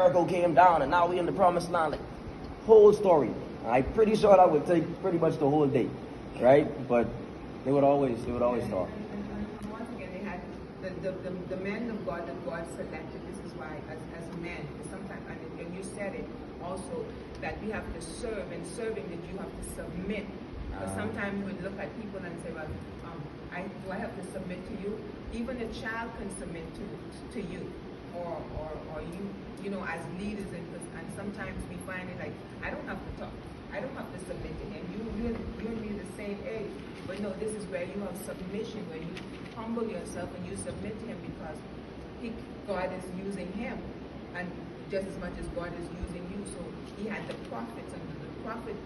Jericho came down, and now we in the promised land. Like, whole story. I'm pretty sure that would take pretty much the whole day, right? But they would always talk. And once again, they had the men of God that God selected. This is why, as men, sometimes, and you said it also, that we have to serve, and serving that you have to submit. Because sometimes we would look at people and say, well, do I have to submit to you? Even a child can submit to you, or you know, as leaders, and sometimes we find it like, I don't have to talk. I don't have to submit to him. You and me the same age. But no, this is where you have submission, where you humble yourself and you submit to him, because God is using him, and just as much as God is using you. So he had the prophets, and the prophet,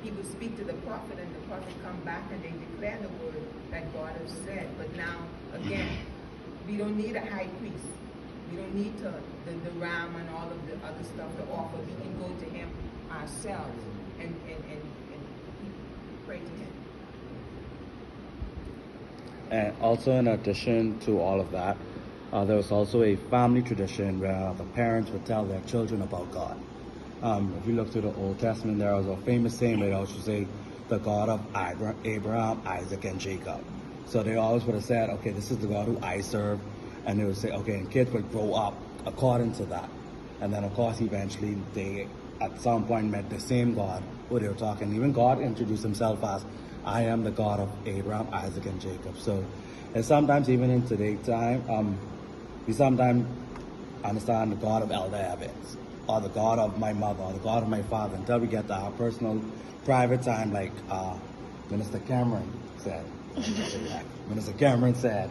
he would speak to the prophet, and the prophet come back and they declare the word that God has said. But now, again, we don't need a high priest. We don't need the ram and all of the other stuff to offer. We can go to him ourselves and pray to him. And also, in addition to all of that, there was also a family tradition where the parents would tell their children about God. If you look through the Old Testament, there was a famous saying they always would say, the God of Abraham, Isaac, and Jacob. So they always would have said, okay, this is the God who I serve. And they would say, okay, and kids would grow up according to that. And then, of course, eventually they, at some point, met the same God who they were talking. Even God introduced himself as, I am the God of Abraham, Isaac, and Jacob. So, and sometimes, even in today's time, we sometimes understand the God of Elder Evans, or the God of my mother, or the God of my father, until we get to our personal, private time, like Minister Kemeron said. Minister Kemeron said,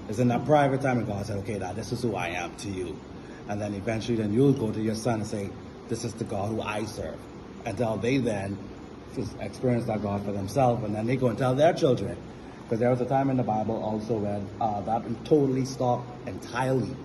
it's in that private time, and God said, okay, now this is who I am to you. And then eventually then you'll go to your son and say, this is the God who I serve. Until they then experience that God for themselves, and then they go and tell their children. Because there was a time in the Bible also when that totally stopped entirely.